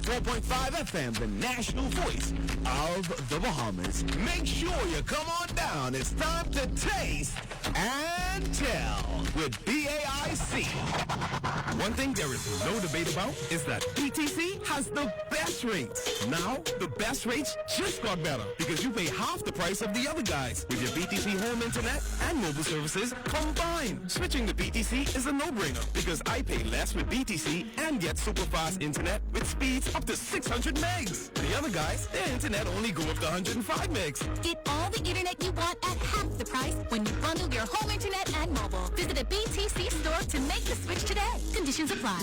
104.5 FM, the national voice of the Bahamas. Make sure you come on down. It's time to taste and tell with BAIC. One thing there is no debate about is that BTC has the best rates. Now, the best rates just got better because you pay half the price of the other guys with your BTC home internet and mobile services combined. Switching to BTC is a no-brainer because I pay less with BTC and get super fast internet with speeds up to 600 megs. The other guys, their internet only go up to 105 megs. Get all the internet you want at half the price when you bundle your home internet and mobile. Visit a BTC store to make the switch today. Conditions apply.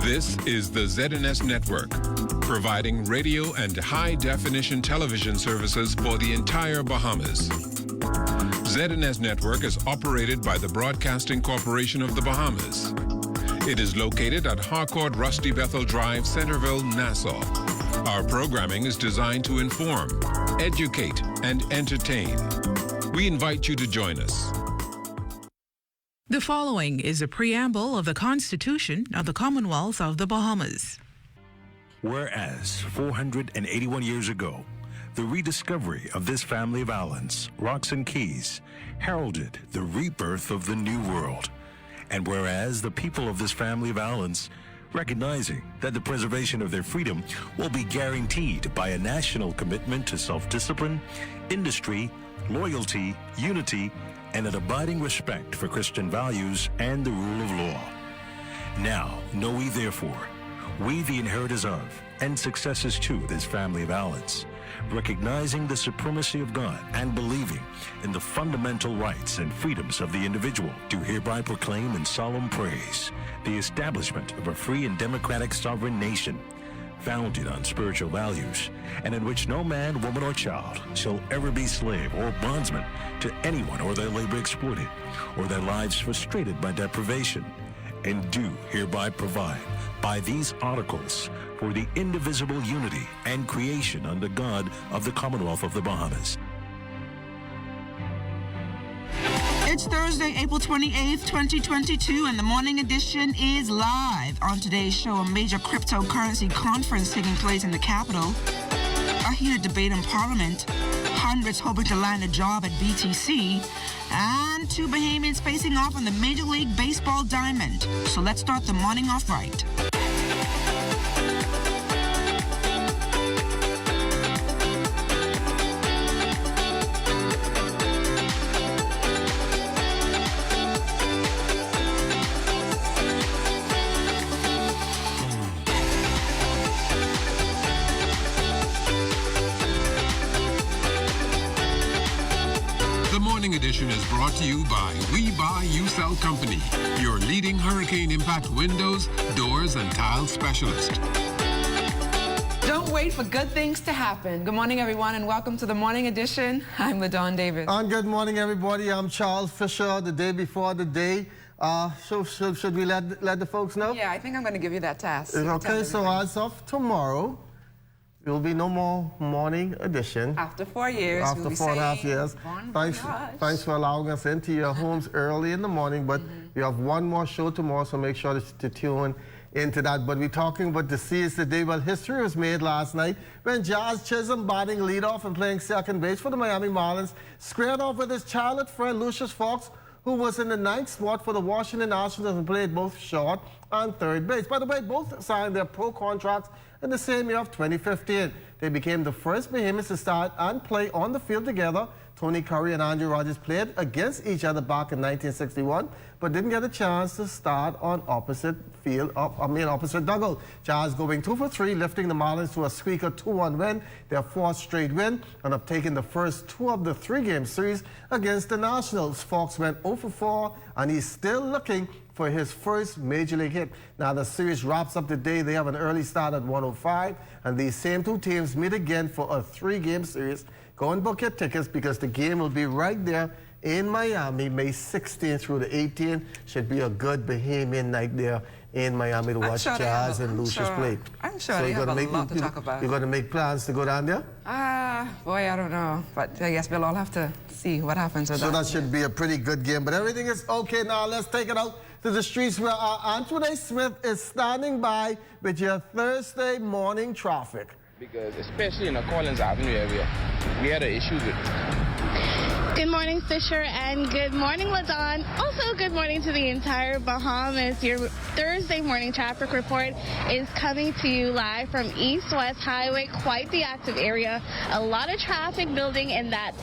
This is the ZNS Network, providing radio and high-definition television services for the entire Bahamas. ZNS Network is operated by the Broadcasting Corporation of the Bahamas. It is located at Harcourt Rusty Bethel Drive, Centerville, Nassau. Our programming is designed to inform, educate, and entertain. We invite you to join us. The following is a preamble of the Constitution of the Commonwealth of the Bahamas. Whereas 481 years ago, the rediscovery of this family of islands, rocks and keys, heralded the rebirth of the New World. And whereas the people of this family of islands, recognizing that the preservation of their freedom will be guaranteed by a national commitment to self-discipline, industry, loyalty, unity, and an abiding respect for Christian values and the rule of law. Now, know we therefore, we the inheritors of and successors to this family of islands, recognizing the supremacy of God and believing in the fundamental rights and freedoms of the individual, do hereby proclaim in solemn praise the establishment of a free and democratic sovereign nation, founded on spiritual values, and in which no man, woman, or child shall ever be slave or bondsman to anyone or their labor exploited, or their lives frustrated by deprivation, and do hereby provide by these articles for the indivisible unity and creation under God of the Commonwealth of the Bahamas. It's Thursday, April 28th, 2022, and the morning edition is live. On today's show, a major cryptocurrency conference taking place in the capital, a heated debate in Parliament, hundreds hoping to land a job at BTC, and two Bahamians facing off on the Major League Baseball diamond. So let's start the morning off right. Edition is brought to you by We Buy, You Sell Company, your leading hurricane impact windows, doors, and tile specialist. Don't wait for good things to happen. Good morning, everyone, and welcome to the morning edition. I'm LaDawn Davis. And good morning, everybody. I'm Charles Fisher, the day before the day. So should we let the folks know? Yeah, I think I'm going to give you that task. Okay, so as of tomorrow, There will be no more morning edition. After 4 years. After we'll 4.5 years. Thanks for allowing us into your homes early in the morning, but we have one more show tomorrow, so make sure to tune into that. But we're talking about the Seize the Day. Well, history was made last night when Jazz Chisholm, batting leadoff and playing second base for the Miami Marlins, squared off with his childhood friend Lucius Fox, who was in the 9th spot for the Washington Nationals and played both short and third base. By the way, both signed their pro contracts in the same year of 2015. They became the first Bahamians to start and play on the field together. Tony Curry and Andrew Rogers played against each other back in 1961, but didn't get a chance to start on opposite dugout. Jazz going 2 for 3, lifting the Marlins to a squeaker 2-1 win, their 4th straight win, and have taken the first 2 of the 3-game series against the Nationals. Fox went 0 for 4, and he's still looking for his first major league hit. Now the series wraps up today. They have an early start at 1:05, and these same 2 teams meet again for a 3-game series. Go and book your tickets because the game will be right there in Miami, May 16th through the 18th. Should be a good Bahamian night there in Miami to watch Jazz and Lucius play. I'm sure they have a lot to talk about. You're going to make plans to go down there? Boy, I don't know. But I guess we'll all have to see what happens with that. So that should be a pretty good game. But everything is okay now. Let's take it out to the streets where our Anthony Smith is standing by with your Thursday morning traffic. Because especially in the Collins Avenue area, we had an issue with. Good morning, Fisher, and good morning, LaDawn. Also, good morning to the entire Bahamas. Your Thursday morning traffic report is coming to you live from East-West Highway, quite the active area. A lot of traffic building in that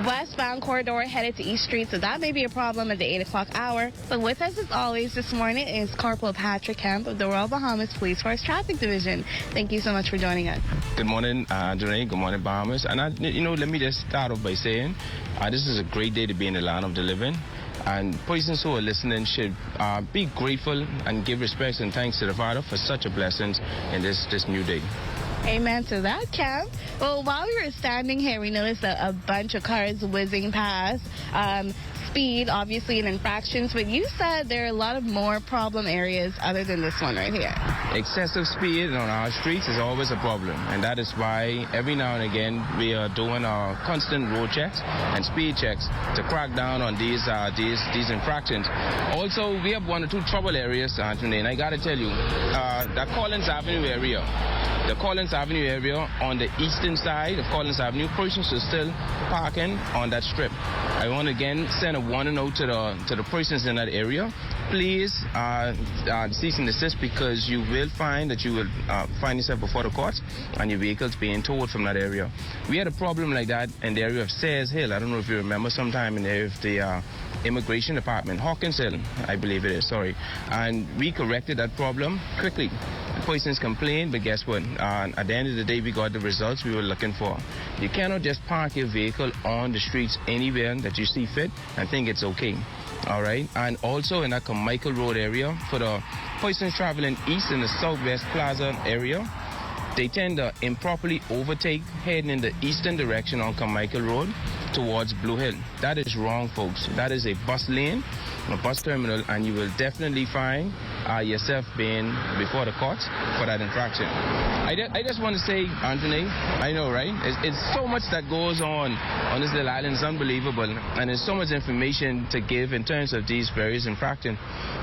westbound corridor headed to East Street, so that may be a problem at the 8 o'clock hour. But with us, as always, this morning is Corporal Patrick Kemp of the Royal Bahamas Police Force Traffic Division. Thank you so much for joining us. Good morning, Janae. Good morning, Bahamas. And, let me just start off by saying this is a great day to be in the land of the living. And persons who are listening should be grateful and give respects and thanks to the Father for such a blessing in this new day. Amen to that, Camp. Well, while we were standing here, we noticed a bunch of cars whizzing past. Speed, obviously, and infractions, but you said there are a lot of more problem areas other than this one right here. Excessive speed on our streets is always a problem, and that is why every now and again we are doing our constant road checks and speed checks to crack down on these infractions. Also, we have 1 or 2 trouble areas, Anthony, and I got to tell you, the Collins Avenue area. The Collins Avenue area on the eastern side of Collins Avenue, persons are still parking on that strip. I want to again send a warning out to the persons in that area. Please cease and desist, because you will find that you will find yourself before the courts and your vehicles being towed from that area. We had a problem like that in the area of Sayers Hill. I don't know if you remember, sometime in the area of the Immigration Department, Hawkins Hill, I believe it is, sorry. And we corrected that problem quickly. The persons complained, but guess what? At the end of the day, we got the results we were looking for. You cannot just park your vehicle on the streets anywhere that you see fit and think it's okay. All right? And also in that Carmichael Road area, for the persons traveling east in the Southwest Plaza area, they tend to improperly overtake heading in the eastern direction on Carmichael Road towards Blue Hill. That is wrong, folks. That is a bus lane, a bus terminal, and you will definitely find yourself being before the courts for that infraction. I just want to say, Anthony, I know, right? It's so much that goes on this little island. It's unbelievable, and there's so much information to give in terms of these various infractions.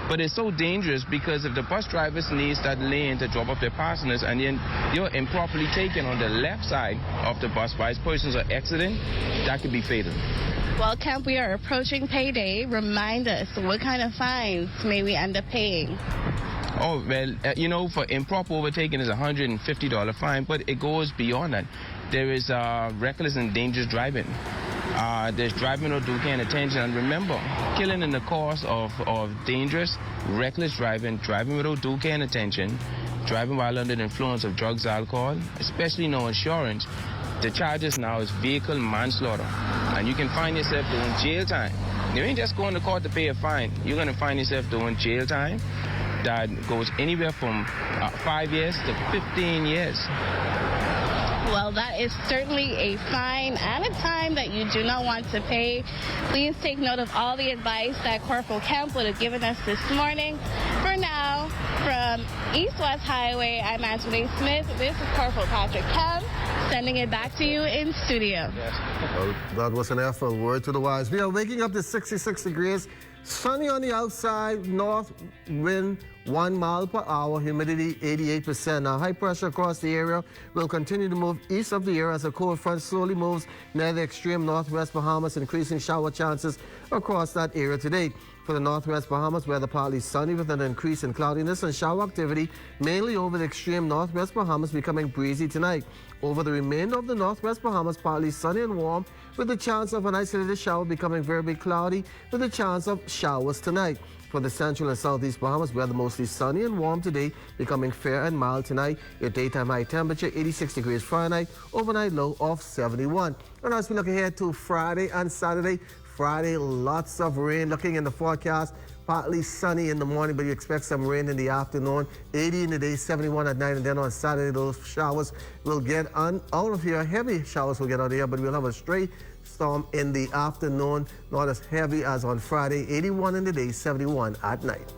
But it's so dangerous, because if the bus drivers needs that lane to drop off their passengers, and then you're improperly taken on the left side of the bus while persons are exiting, that could be fatal. Well, Camp, we are approaching payday. Remind us, what kind of fines may we end up paying? Oh, well, for improper overtaking is a $150 fine, but it goes beyond that. There is reckless and dangerous driving. There's driving without due care and attention. And remember, killing in the course of dangerous, reckless driving, driving without due care and attention, driving while under the influence of drugs, alcohol, especially no insurance. The charges now is vehicle manslaughter, and you can find yourself doing jail time. You ain't just going to court to pay a fine. You're going to find yourself doing jail time that goes anywhere from 5 years to 15 years. Well, that is certainly a fine and a time that you do not want to pay. Please take note of all the advice that Corporal Kemp would have given us this morning. For For now, from East-West Highway, I'm Ashley Smith. This is Corporal Patrick Kemp, sending it back to you in studio. Well, that was an effort. Word to the wise. We are waking up to 66 degrees. Sunny on the outside, north wind 1 mile per hour, humidity 88%. Now, high pressure across the area will continue to move east of the area as a cold front slowly moves near the extreme northwest Bahamas, increasing shower chances across that area today. For the northwest Bahamas, weather partly sunny with an increase in cloudiness and shower activity, mainly over the extreme northwest Bahamas, becoming breezy tonight. Over the remainder of the northwest Bahamas, partly sunny and warm, with the chance of an isolated shower becoming very cloudy, with a chance of showers tonight. For the central and southeast Bahamas, weather mostly sunny and warm today, becoming fair and mild tonight. Your daytime high temperature 86 degrees Fahrenheit, overnight low of 71. And as we look ahead to Friday and Saturday, Friday, lots of rain. Looking in the forecast, partly sunny in the morning, but you expect some rain in the afternoon. 80 in the day, 71 at night, and then on Saturday, those showers will get out of here. Heavy showers will get out of here, but we'll have a straight storm in the afternoon, not as heavy as on Friday. 81 in the day, 71 at night.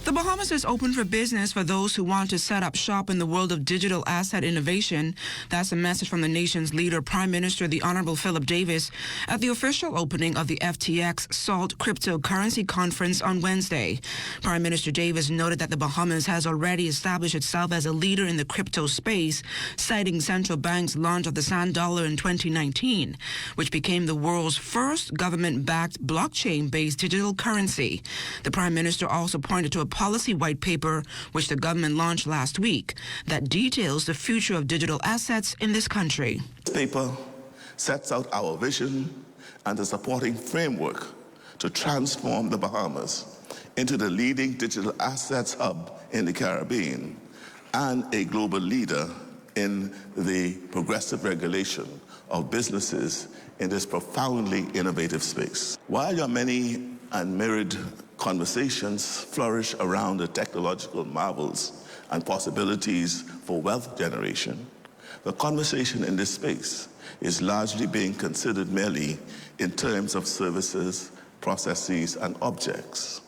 The Bahamas is open for business for those who want to set up shop in the world of digital asset innovation. That's a message from the nation's leader, Prime Minister, the Honorable Philip Davis, at the official opening of the FTX SALT cryptocurrency conference on Wednesday. Prime Minister Davis noted that the Bahamas has already established itself as a leader in the crypto space, citing central bank's launch of the sand dollar in 2019, which became the world's first government-backed blockchain-based digital currency. The Prime Minister also pointed to a policy white paper, which the government launched last week, that details the future of digital assets in this country. This paper sets out our vision and the supporting framework to transform the Bahamas into the leading digital assets hub in the Caribbean and a global leader in the progressive regulation of businesses in this profoundly innovative space. While your many and myriad conversations flourish around the technological marvels and possibilities for wealth generation, the conversation in this space is largely being considered merely in terms of services, processes, and objects.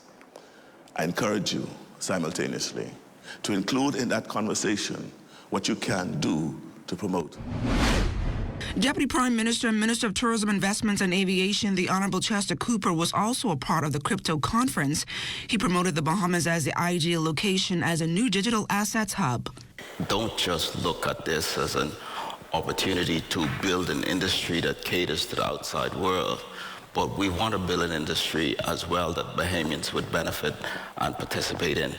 I encourage you simultaneously to include in that conversation what you can do to promote. Deputy Prime Minister and Minister of Tourism, Investments and Aviation, the Honorable Chester Cooper, was also a part of the crypto conference. He promoted the Bahamas as the ideal location as a new digital assets hub. Don't just look at this as an opportunity to build an industry that caters to the outside world, but we want to build an industry as well that Bahamians would benefit and participate in.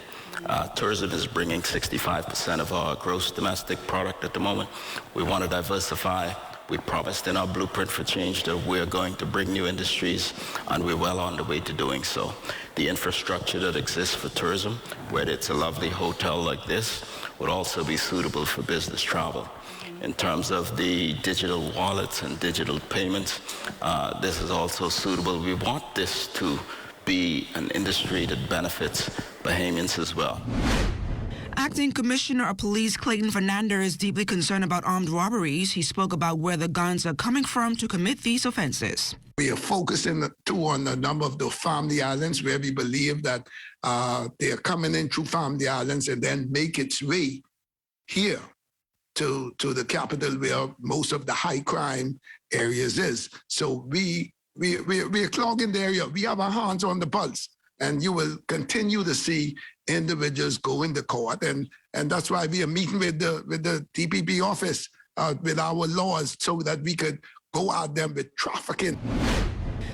Tourism is bringing 65% of our gross domestic product at the moment. We want to diversify. We promised in our blueprint for change that we're going to bring new industries, and we're well on the way to doing so. The infrastructure that exists for tourism, whether it's a lovely hotel like this, would also be suitable for business travel. In terms of the digital wallets and digital payments, this is also suitable. We want this to be an industry that benefits Bahamians as well. Acting Commissioner of Police Clayton Fernandez is deeply concerned about armed robberies. He spoke about where the guns are coming from to commit these offenses. We are focusing too on the number of the family islands where we believe that they are coming in through family islands and then make its way here to the capital where most of the high crime areas is. So we are clogging the area. We have our hands on the pulse, and you will continue to see individuals go into court, and that's why we are meeting with the TPP office with our laws so that we could go at them with trafficking.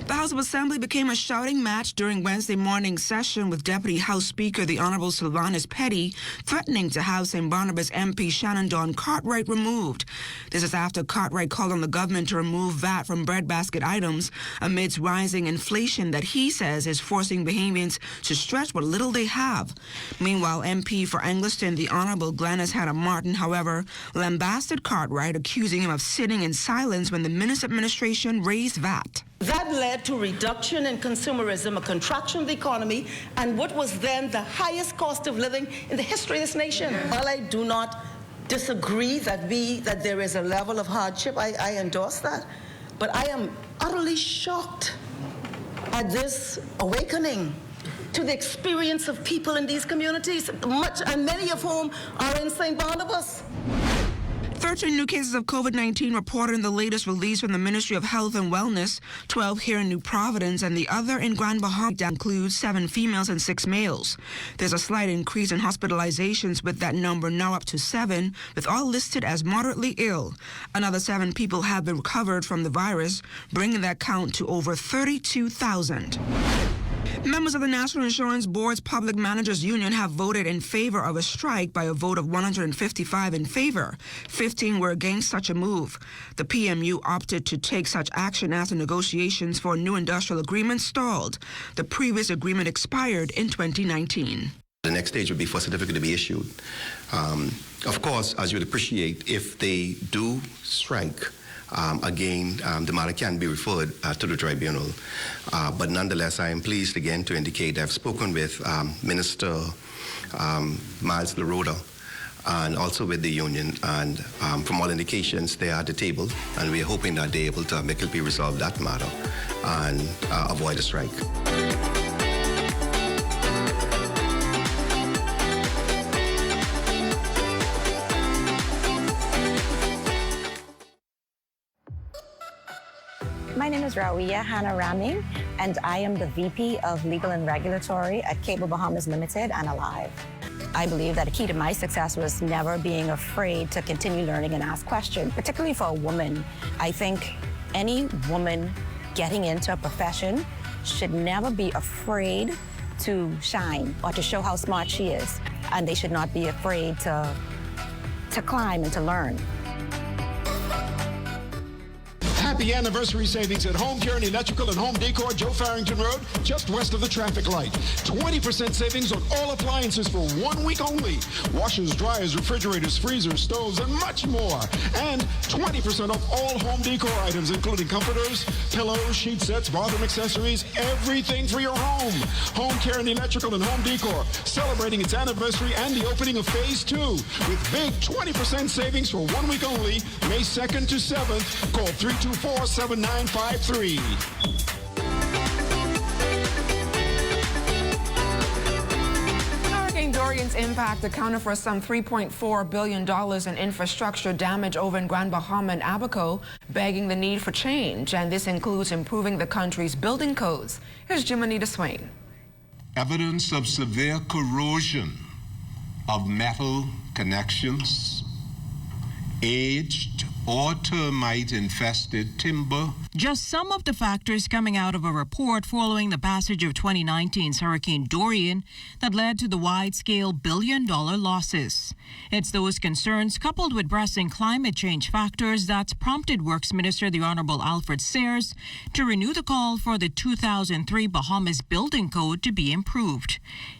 The House of Assembly became a shouting match during Wednesday morning's session, with Deputy House Speaker the Honorable Sylvanus Petty threatening to have St. Barnabas MP Shannon Dawn Cartwright removed. This is after Cartwright called on the government to remove VAT from breadbasket items amidst rising inflation that he says is forcing Bahamians to stretch what little they have. Meanwhile, MP for Angliston, the Honorable Glennis Hannah Martin, however, lambasted Cartwright, accusing him of sitting in silence when the Minister administration raised VAT. That led to reduction in consumerism, a contraction of the economy, and what was then the highest cost of living in the history of this nation. While I do not disagree that there is a level of hardship, I endorse that, but I am utterly shocked at this awakening to the experience of people in these communities, and many of whom are in St. Barnabas. 13 new cases of COVID-19 reported in the latest release from the Ministry of Health and Wellness, 12 here in New Providence, and the other in Grand Bahama. That includes 7 females and 6 males. There's a slight increase in hospitalizations, with that number now up to 7, with all listed as moderately ill. Another 7 people have been recovered from the virus, bringing that count to over 32,000. Members of the National Insurance Board's Public Managers Union have voted in favor of a strike by a vote of 155 in favor. 15 were against such a move. The PMU opted to take such action after negotiations for a new industrial agreement stalled. The previous agreement expired in 2019. The next stage would be for a certificate to be issued. Of course, as you would appreciate, if they do strike, again, the matter can be referred to the tribunal. But nonetheless, I am pleased again to indicate I've spoken with Minister Miles LaRoda and also with the union, and from all indications, they are at the table, and we are hoping that they're able to amicably resolve that matter and avoid a strike. My name is Rawiya Hannah Raming, and I am the VP of Legal and Regulatory at Cable Bahamas Limited and Alive. I believe that a key to my success was never being afraid to continue learning and ask questions, particularly for a woman. I think any woman getting into a profession should never be afraid to shine or to show how smart she is, and they should not be afraid to climb and to learn. Happy anniversary savings at Home Care and Electrical and Home Decor, Joe Farrington Road, just west of the traffic light. 20% savings on all appliances for 1 week only. Washers, dryers, refrigerators, freezers, stoves, and much more. And 20% off all home decor items, including comforters, pillows, sheet sets, bathroom accessories, everything for your home. Home Care and Electrical and Home Decor, celebrating its anniversary and the opening of Phase 2 with big 20% savings for 1 week only, May 2nd to 7th. Call 324-7953. Hurricane Dorian's impact accounted for some $3.4 billion in infrastructure damage over in Grand Bahama and Abaco, begging the need for change. And this includes improving the country's building codes. Here's Jimonita Swain. Evidence of severe corrosion of metal connections, aged or termite-infested timber. Just some of the factors coming out of a report following the passage of 2019's Hurricane Dorian that led to the wide-scale billion-dollar losses. It's those concerns coupled with pressing climate change factors that's prompted Works Minister the Honorable Alfred Sayers to renew the call for the 2003 Bahamas Building Code to be improved.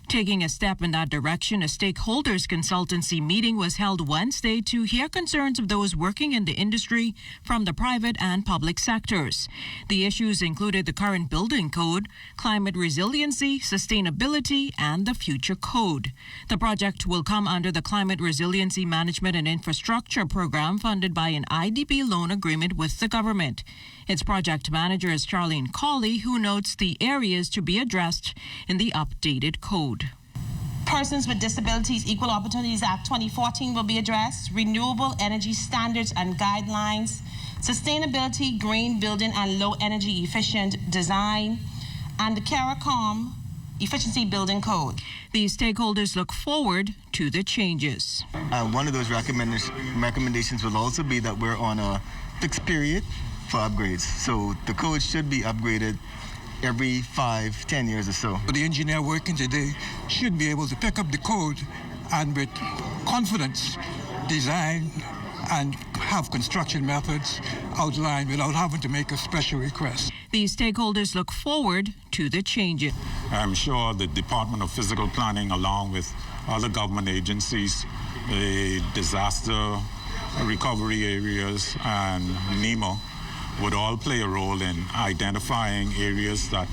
Taking a step in that direction, a stakeholders consultancy meeting was held Wednesday to hear concerns of those working in the industry from the private and public sectors. The issues included the current building code, climate resiliency, sustainability, and the future code. The project will come under the Climate Resiliency Management and Infrastructure Program funded by an IDB loan agreement with the government. Its project manager is Charlene Cawley, who notes the areas to be addressed in the updated code. Persons with Disabilities Equal Opportunities Act 2014 will be addressed, renewable energy standards and guidelines, sustainability, green building and low energy efficient design, and the CARICOM Efficiency Building Code. These stakeholders look forward to the changes. One of those recommendations will also be that we're on a fixed period for upgrades. So the code should be upgraded every 5-10 years or so. The engineer working today should be able to pick up the code and with confidence design and have construction methods outlined without having to make a special request. These stakeholders look forward to the changes. I'm sure the Department of Physical Planning, along with other government agencies, the disaster recovery areas and NEMA would all play a role in identifying areas that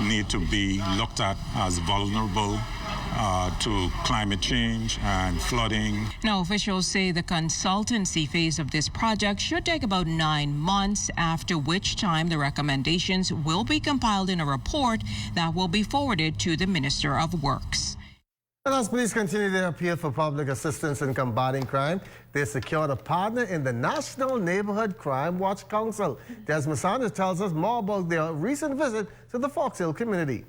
need to be looked at as vulnerable to climate change and flooding. Now, officials say the consultancy phase of this project should take about 9 months, after which time the recommendations will be compiled in a report that will be forwarded to the Minister of Works. And as police continue their appeal for public assistance in combating crime, they secured a partner in the National Neighborhood Crime Watch Council. Desmond Sanders tells us more about their recent visit to the Fox Hill community.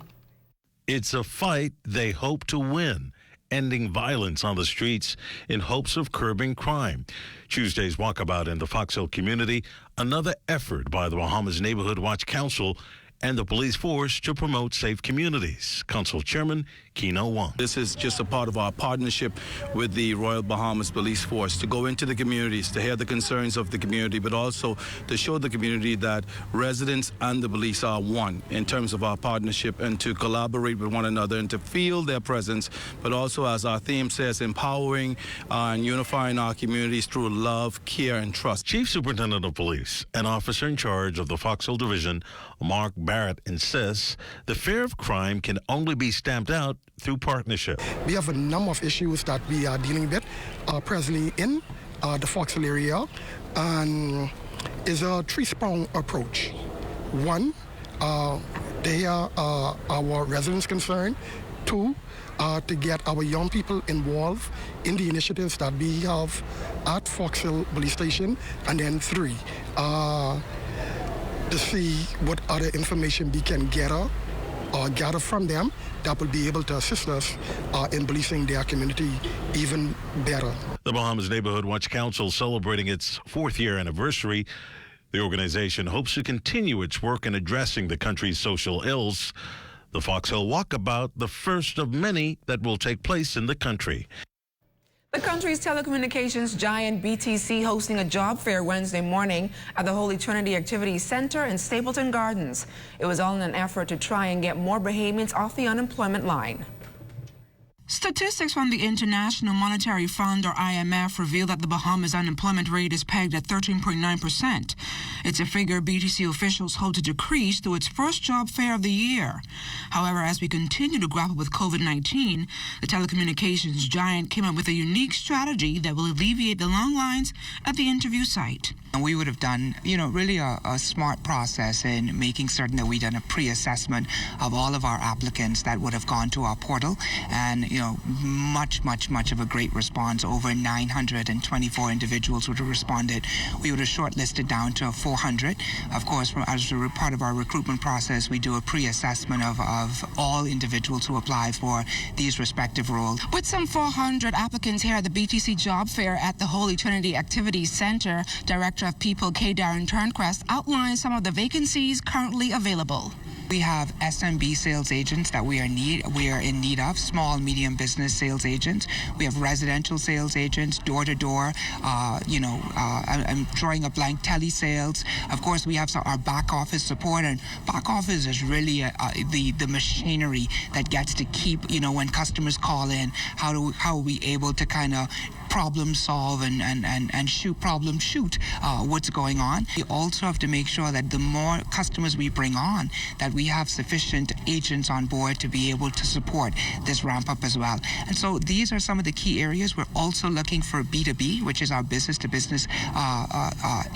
It's a fight they hope to win, ending violence on the streets in hopes of curbing crime. Tuesday's walkabout in the Fox Hill community, another effort by the Bahamas Neighborhood Watch Council and the police force to promote safe communities. Council Chairman Keno Wong. This is just a part of our partnership with the Royal Bahamas Police Force to go into the communities, to hear the concerns of the community, but also to show the community that residents and the police are one in terms of our partnership, and to collaborate with one another and to feel their presence, but also, as our theme says, empowering and unifying our communities through love, care, and trust. Chief Superintendent of Police and officer in charge of the Fox Hill Division, Mark Barrett, insists the fear of crime can only be stamped out through partnership. We have a number of issues that we are dealing with presently in the Fox Hill area, and is a three-pronged approach. One, to hear our residents' concern. Two, to get our young people involved in the initiatives that we have at Fox Hill Police Station. And then three, to see what other information we can gather from them that will be able to assist us in policing their community even better. The Bahamas Neighborhood Watch Council celebrating its 4th year anniversary. The organization hopes to continue its work in addressing the country's social ills. The Fox Hill Walkabout, the first of many that will take place in the country. The country's telecommunications giant BTC hosting a job fair Wednesday morning at the Holy Trinity Activities Center in Stapleton Gardens. It was all in an effort to try and get more Bahamians off the unemployment line. Statistics from the International Monetary Fund, or IMF, reveal that the Bahamas unemployment rate is pegged at 13.9%. It's a figure BTC officials hope to decrease through its first job fair of the year. However, as we continue to grapple with COVID-19, the telecommunications giant came up with a unique strategy that will alleviate the long lines at the interview site. And we would have done, really a smart process in making certain that we'd done a pre-assessment of all of our applicants that would have gone to our portal. And, much of a great response. Over 924 individuals would have responded. We would have shortlisted down to 400. Of course, as a part of our recruitment process, we do a pre-assessment of all individuals who apply for these respective roles. With some 400 applicants here at the BTC Job Fair at the Holy Trinity Activities Center, Director of People K. Darren Turnquest outlines some of the vacancies currently available. We have SMB sales agents that we are in need of, small and medium business sales agents. We have residential sales agents, door-to-door, I'm drawing a blank, telesales. Of course, we have our back office support, and back office is really the machinery that gets to keep, when customers call in, how are we able to kind of problem solve and shoot what's going on. We also have to make sure that the more customers we bring on, that we have sufficient agents on board to be able to support this ramp up as well. And so these are some of the key areas. We're also looking for B2B, which is our business to business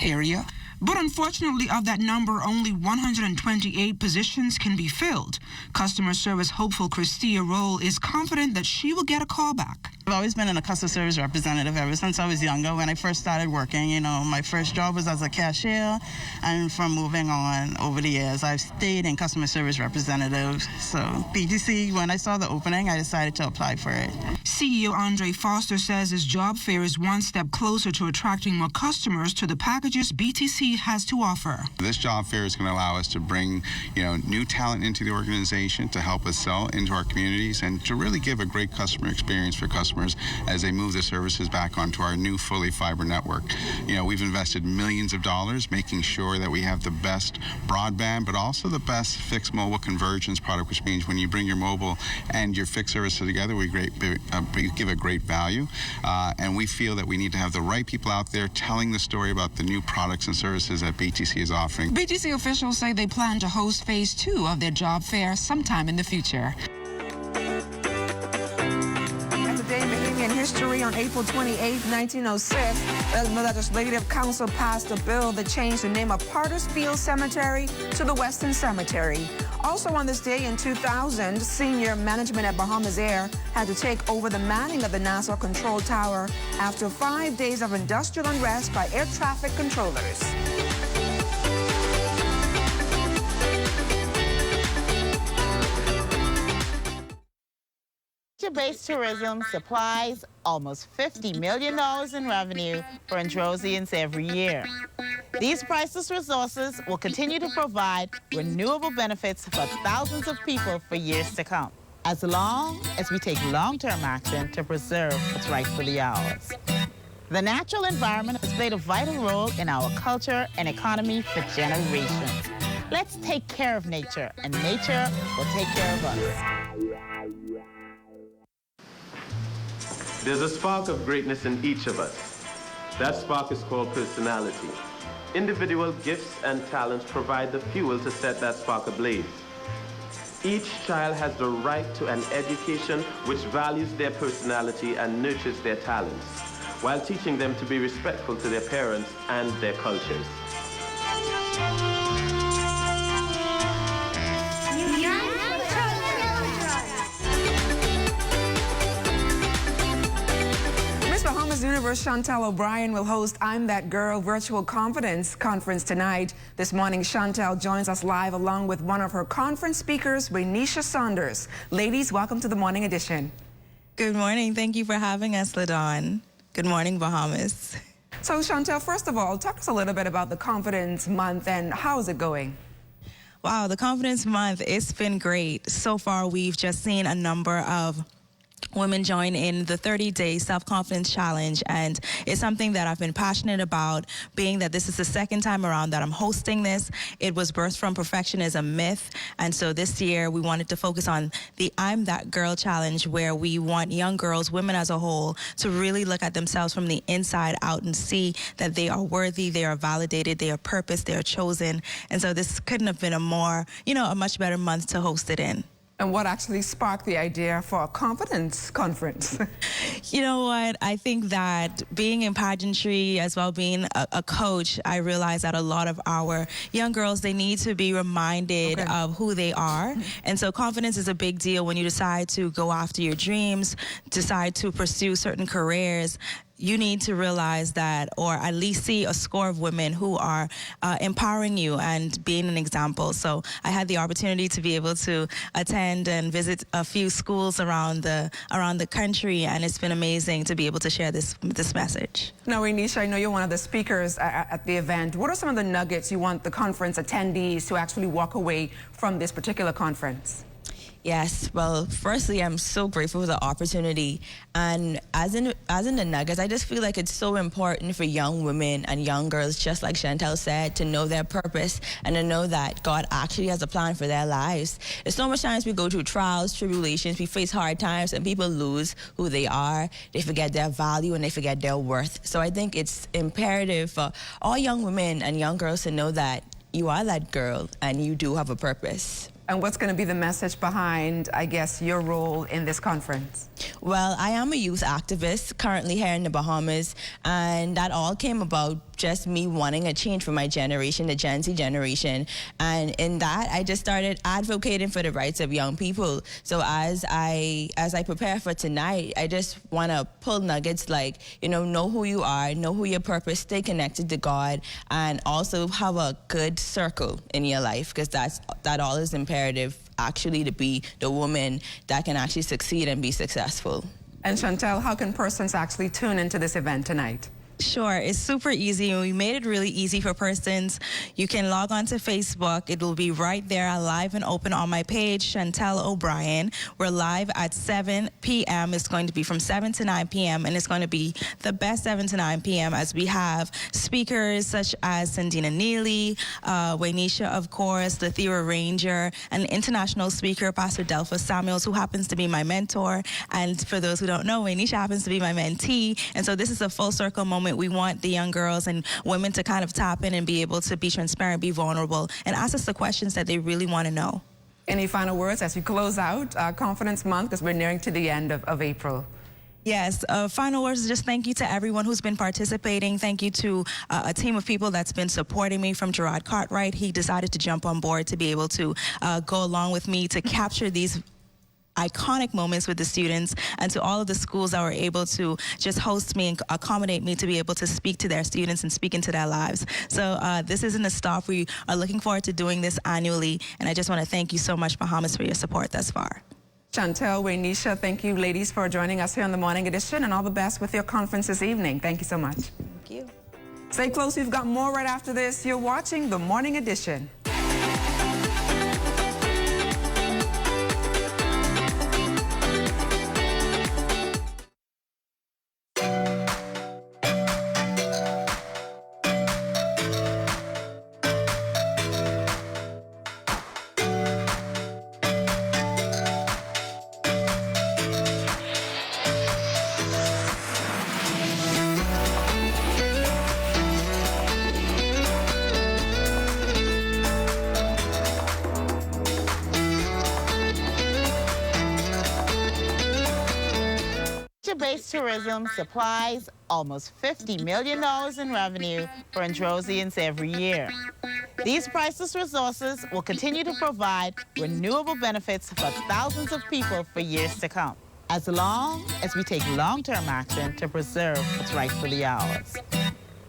area. But unfortunately, of that number, only 128 positions can be filled. Customer service hopeful Christia Roll is confident that she will get a call back. I've always been a customer service representative ever since I was younger. When I first started working, my first job was as a cashier, and from moving on over the years, I've stayed in customer service representative. So BTC, when I saw the opening, I decided to apply for it. CEO Andre Foster says his job fair is one step closer to attracting more customers to the packages BTC has to offer. This job fair is going to allow us to bring, new talent into the organization to help us sell into our communities and to really give a great customer experience for customers as they move their services back onto our new fully fiber network. We've invested millions of dollars making sure that we have the best broadband, but also the best fixed mobile convergence product, which means when you bring your mobile and your fixed services together, we give a great value. And we feel that we need to have the right people out there telling the story about the new products and services that BTC is offering. BTC officials say they plan to host phase 2 of their job fair sometime in the future. Cemetery on April 28, 1906. The Legislative Council passed a bill that changed the name of Pardersfield Cemetery to the Western Cemetery. Also on this day in 2000, senior management at Bahamas Air had to take over the manning of the Nassau Control Tower after 5 days of industrial unrest by air traffic controllers. Nature-based tourism supplies almost $50 million in revenue for Androsians every year. These priceless resources will continue to provide renewable benefits for thousands of people for years to come, as long as we take long-term action to preserve what's rightfully ours. The natural environment has played a vital role in our culture and economy for generations. Let's take care of nature, and nature will take care of us. There's a spark of greatness in each of us. That spark is called personality. Individual gifts and talents provide the fuel to set that spark ablaze. Each child has the right to an education which values their personality and nurtures their talents, while teaching them to be respectful to their parents and their cultures. Bahamas Universe Chantal O'Brien will host I'm That Girl Virtual Confidence Conference tonight. This morning, Chantal joins us live along with one of her conference speakers, Renisha Saunders. Ladies, welcome to the morning edition. Good morning. Thank you for having us, LaDawn. Good morning, Bahamas. So, Chantal, first of all, talk to us a little bit about the Confidence Month and how is it going? Wow, the Confidence Month, it's been great. So far, we've just seen a number of women join in the 30-day self-confidence challenge, and it's something that I've been passionate about, being that this is the second time around that I'm hosting this. It was birthed from perfectionism myth, and so this year we wanted to focus on the I'm That Girl challenge, where we want young girls, women as a whole, to really look at themselves from the inside out and see that they are worthy, they are validated, they are purposed, they are chosen. And so this couldn't have been a more, a much better month to host it in. And what actually sparked the idea for a confidence conference? You know what? I think that being in pageantry, as well being a coach, I realize that a lot of our young girls, they need to be reminded of who they are. And so confidence is a big deal when you decide to go after your dreams, decide to pursue certain careers. You need to realize that, or at least see a score of women who are empowering you and being an example. So I had the opportunity to be able to attend and visit a few schools around the country, and it's been amazing to be able to share this message. Now, Renisha, I know you're one of the speakers at the event. What are some of the nuggets you want the conference attendees to actually walk away from this particular conference? Yes, well, firstly, I'm so grateful for the opportunity. And as in the nuggets, I just feel like it's so important for young women and young girls, just like Chantal said, to know their purpose and to know that God actually has a plan for their lives. There's so much times we go through trials, tribulations, we face hard times, and people lose who they are. They forget their value and they forget their worth. So I think it's imperative for all young women and young girls to know that you are that girl and you do have a purpose. And what's going to be the message behind, I guess, your role in this conference? Well, I am a youth activist currently here in the Bahamas, and that all came about just me wanting a change for my generation, the Gen Z generation. And in that, I just started advocating for the rights of young people. So as I prepare for tonight, I just want to pull nuggets like, know who you are, know who your purpose, stay connected to God, and also have a good circle in your life, because that all is imperative actually to be the woman that can actually succeed and be successful. And Chantal, how can persons actually tune into this event tonight? Sure, it's super easy, and we made it really easy for persons. You can log on to Facebook. It will be right there, live and open on my page, Chantal O'Brien. We're live at 7 p.m. It's going to be from 7 to 9 p.m., and it's going to be the best 7 to 9 p.m. as we have speakers such as Sandina Neely, Waynisha, of course, the Thera Ranger, and international speaker, Pastor Delpha Samuels, who happens to be my mentor. And for those who don't know, Waynisha happens to be my mentee. And so this is a full circle moment. We want the young girls and women to kind of tap in and be able to be transparent, be vulnerable, and ask us the questions that they really want to know. Any final words as we close out Confidence Month, because we're nearing to the end of April? Yes, final words, just thank you to everyone who's been participating. Thank you to a team of people that's been supporting me, from Gerard Cartwright. He decided to jump on board to be able to go along with me to capture these iconic moments with the students, and to all of the schools that were able to just host me and accommodate me to be able to speak to their students and speak into their lives. So this isn't a stop. We are looking forward to doing this annually, and I just want to thank you so much, Bahamas, for your support thus far. Chantel, Waynisha, thank you, ladies, for joining us here on the Morning Edition, and all the best with your conference this evening. Thank you so much. Thank you. Stay close. We've got more right after this. You're watching the Morning Edition. Based tourism supplies almost $50 million in revenue for Androsians every year. These priceless resources will continue to provide renewable benefits for thousands of people for years to come, as long as we take long-term action to preserve what's rightfully ours.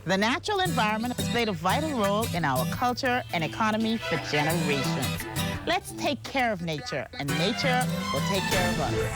The natural environment has played a vital role in our culture and economy for generations. Let's take care of nature, and nature will take care of us.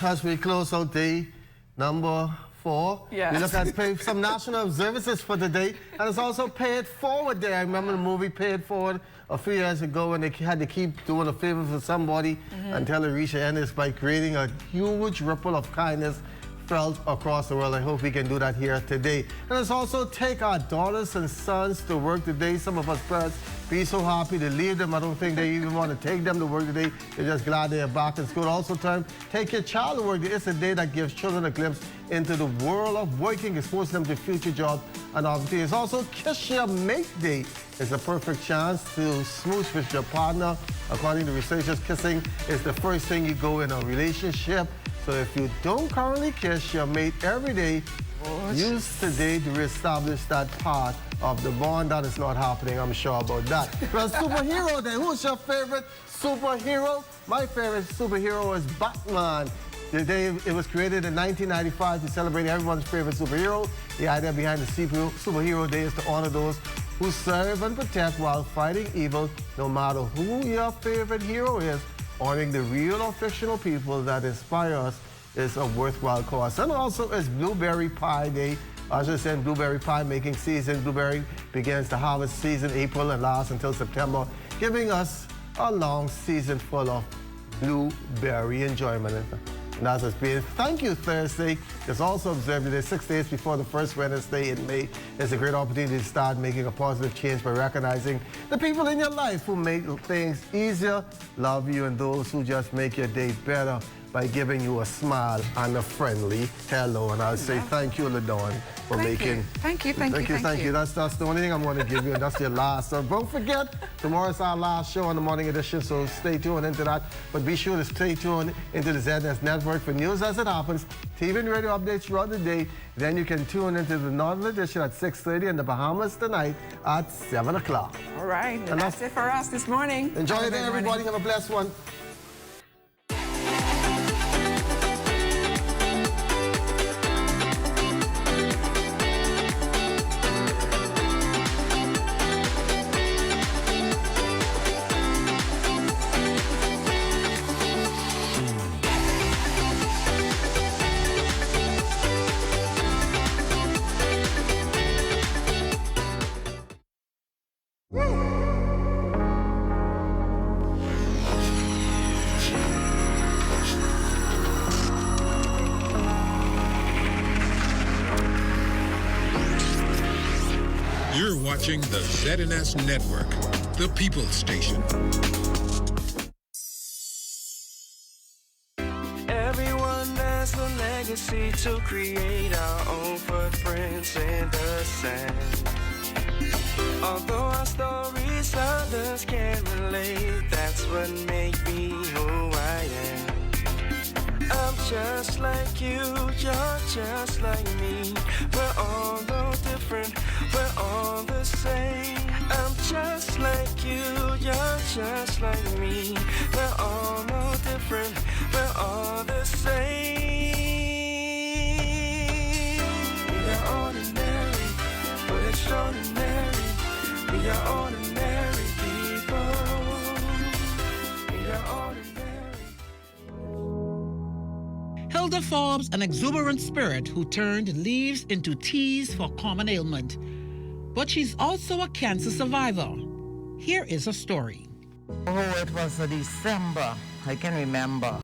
As we close out day number 4, yes, we look at some national observances for the day, and it's also Pay It Forward Day. I remember the movie Pay It Forward a few years ago, when they had to keep doing a favor for somebody until it reached the end. It's by creating a huge ripple of kindness felt across the world. I hope we can do that here today. And it's also Take Our Daughters and Sons to Work Today. Some of us parents be so happy to leave them. I don't think they even want to take them to work today. They're just glad they're back in school. Also, Take Your Child to Work. It's a day that gives children a glimpse into the world of working, exposing them to future jobs and opportunities. It's also Kiss Your Mate Day. It's a perfect chance to smooch with your partner. According to researchers, kissing is the first thing you go in a relationship. So if you don't currently kiss your mate every day, use today to reestablish that part of the bond. That is not happening, I'm sure about that. Well, Superhero Day. Who's your favorite superhero? My favorite superhero is Batman. The day it was created in 1995 to celebrate everyone's favorite superhero. The idea behind the Superhero Day is to honor those who serve and protect while fighting evil, no matter who your favorite hero is. Honoring the real or fictional people that inspire us is a worthwhile cause. And also it's Blueberry Pie Day. I should say blueberry pie making season. Blueberry begins the harvest season April and lasts until September, giving us a long season full of blueberry enjoyment. And as it's been Thank You Thursday, it's also observed today 6 days before the first Wednesday in May. It's a great opportunity to start making a positive change by recognizing the people in your life who make things easier, love you, and those who just make your day better by giving you a smile and a friendly hello. And I'll say thank you, LaDawn, for making... Thank you. That's the only thing I'm going to give you, and that's your last. So don't forget, tomorrow's our last show on the Morning Edition, so stay tuned into that. But be sure to stay tuned into the ZS Network for news as it happens, TV and radio updates throughout the day. Then you can tune into the Northern Edition at 6:30 and the Bahamas tonight at 7 o'clock. All right, and that's it for us this morning. Enjoy your day, everybody. Have a blessed one. watching the ZNS Network, the People's Station. Everyone has a legacy to create our own footprints in the sand. Although our stories others can relate, that's what makes me who I am. I'm just like you, you're just like me. We're all no different, we're all the same. I'm just like you, you're just like me. We're all no different, we're all the same. We are ordinary, but extraordinary. We are ordinary people. We are ordinary. Hilda Forbes, an exuberant spirit who turned leaves into teas for common ailment. But she's also a cancer survivor. Here is her story. Oh, it was a December. I can remember.